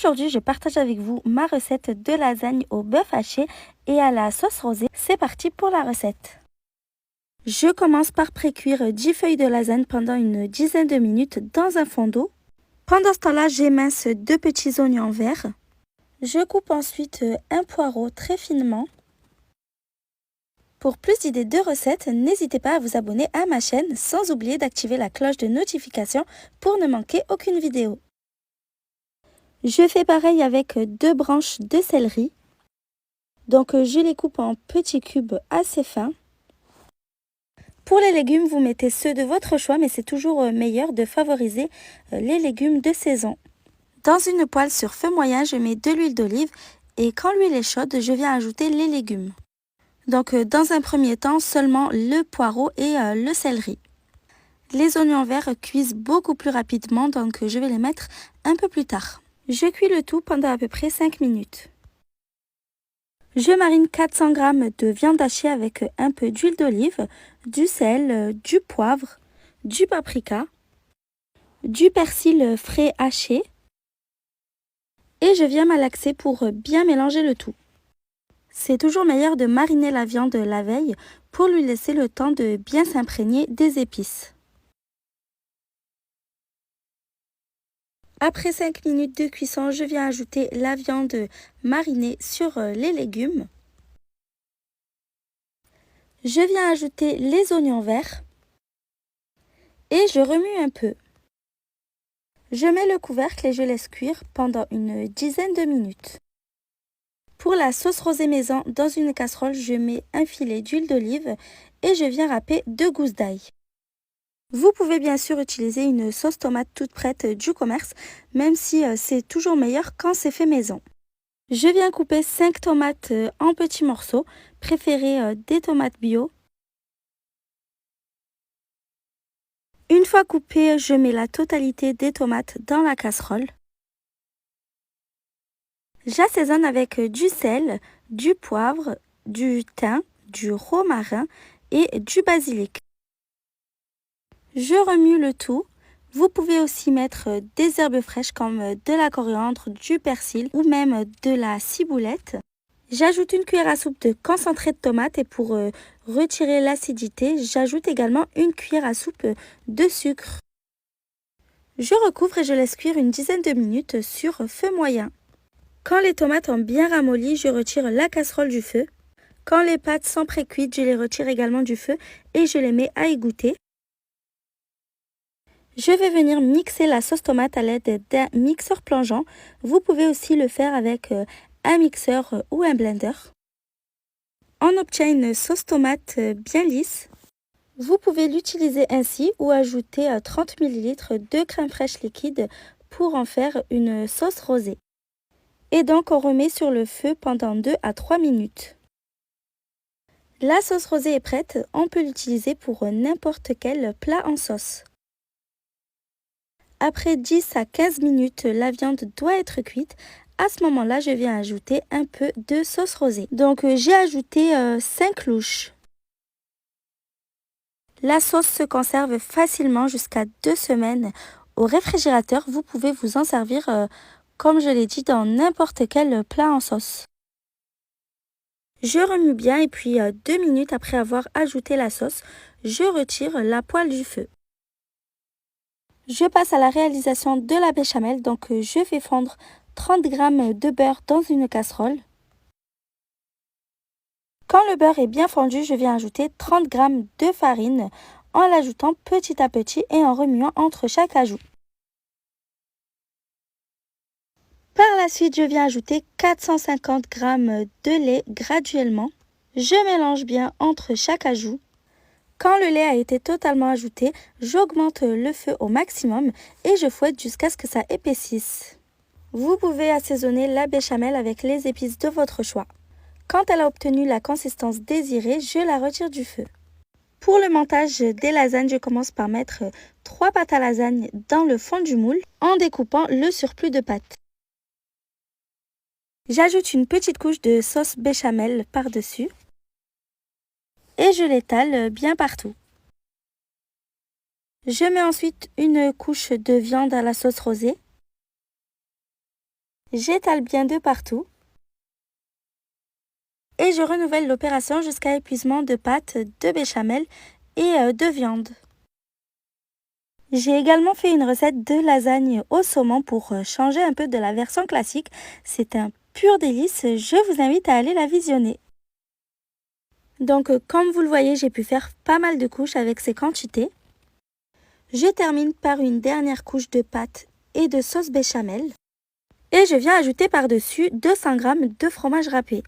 Aujourd'hui, je partage avec vous ma recette de lasagne au bœuf haché et à la sauce rosée. C'est parti pour la recette. Je commence par précuire 10 feuilles de lasagne pendant une dizaine de minutes dans un fond d'eau. Pendant ce temps-là, j'émince 2 petits oignons verts. Je coupe ensuite un poireau très finement. Pour plus d'idées de recettes, n'hésitez pas à vous abonner à ma chaîne sans oublier d'activer la cloche de notification pour ne manquer aucune vidéo. Je fais pareil avec 2 branches de céleri. Donc je les coupe en petits cubes assez fins. Pour les légumes, vous mettez ceux de votre choix, mais c'est toujours meilleur de favoriser les légumes de saison. Dans une poêle sur feu moyen, je mets de l'huile d'olive et quand l'huile est chaude, je viens ajouter les légumes. Donc dans un premier temps, seulement le poireau et le céleri. Les oignons verts cuisent beaucoup plus rapidement, donc je vais les mettre un peu plus tard. Je cuis le tout pendant à peu près 5 minutes. Je marine 400 g de viande hachée avec un peu d'huile d'olive, du sel, du poivre, du paprika, du persil frais haché et je viens malaxer pour bien mélanger le tout. C'est toujours meilleur de mariner la viande la veille pour lui laisser le temps de bien s'imprégner des épices. Après 5 minutes de cuisson, je viens ajouter la viande marinée sur les légumes. Je viens ajouter les oignons verts et je remue un peu. Je mets le couvercle et je laisse cuire pendant une dizaine de minutes. Pour la sauce rosée maison, dans une casserole, je mets un filet d'huile d'olive et je viens râper 2 gousses d'ail. Vous pouvez bien sûr utiliser une sauce tomate toute prête du commerce, même si c'est toujours meilleur quand c'est fait maison. Je viens couper 5 tomates en petits morceaux, préférez des tomates bio. Une fois coupées, je mets la totalité des tomates dans la casserole. J'assaisonne avec du sel, du poivre, du thym, du romarin et du basilic. Je remue le tout. Vous pouvez aussi mettre des herbes fraîches comme de la coriandre, du persil ou même de la ciboulette. J'ajoute une cuillère à soupe de concentré de tomate et pour retirer l'acidité, j'ajoute également une cuillère à soupe de sucre. Je recouvre et je laisse cuire une dizaine de minutes sur feu moyen. Quand les tomates ont bien ramolli, je retire la casserole du feu. Quand les pâtes sont pré-cuites, je les retire également du feu et je les mets à égoutter. Je vais venir mixer la sauce tomate à l'aide d'un mixeur plongeant. Vous pouvez aussi le faire avec un mixeur ou un blender. On obtient une sauce tomate bien lisse. Vous pouvez l'utiliser ainsi ou ajouter 30 ml de crème fraîche liquide pour en faire une sauce rosée. Et donc on remet sur le feu pendant 2 à 3 minutes. La sauce rosée est prête, on peut l'utiliser pour n'importe quel plat en sauce. Après 10 à 15 minutes, la viande doit être cuite. À ce moment-là, je viens ajouter un peu de sauce rosée. Donc j'ai ajouté 5 louches. La sauce se conserve facilement jusqu'à 2 semaines au réfrigérateur. Vous pouvez vous en servir, comme je l'ai dit, dans n'importe quel plat en sauce. Je remue bien et puis 2 minutes après avoir ajouté la sauce, je retire la poêle du feu. Je passe à la réalisation de la béchamel, donc je fais fondre 30 g de beurre dans une casserole. Quand le beurre est bien fondu, je viens ajouter 30 g de farine en l'ajoutant petit à petit et en remuant entre chaque ajout. Par la suite, je viens ajouter 450 g de lait graduellement. Je mélange bien entre chaque ajout. Quand le lait a été totalement ajouté, j'augmente le feu au maximum et je fouette jusqu'à ce que ça épaississe. Vous pouvez assaisonner la béchamel avec les épices de votre choix. Quand elle a obtenu la consistance désirée, je la retire du feu. Pour le montage des lasagnes, je commence par mettre 3 pâtes à lasagne dans le fond du moule en découpant le surplus de pâte. J'ajoute une petite couche de sauce béchamel par-dessus. Et je l'étale bien partout. Je mets ensuite une couche de viande à la sauce rosée. J'étale bien de partout. Et je renouvelle l'opération jusqu'à épuisement de pâte, de béchamel et de viande. J'ai également fait une recette de lasagne au saumon pour changer un peu de la version classique. C'est un pur délice, je vous invite à aller la visionner. Donc comme vous le voyez, j'ai pu faire pas mal de couches avec ces quantités. Je termine par une dernière couche de pâte et de sauce béchamel. Et je viens ajouter par-dessus 200 g de fromage râpé.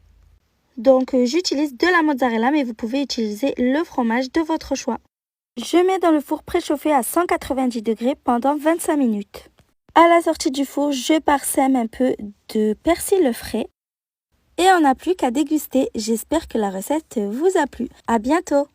Donc j'utilise de la mozzarella, mais vous pouvez utiliser le fromage de votre choix. Je mets dans le four préchauffé à 190 degrés pendant 25 minutes. À la sortie du four, je parsème un peu de persil frais. Et on n'a plus qu'à déguster. J'espère que la recette vous a plu. À bientôt!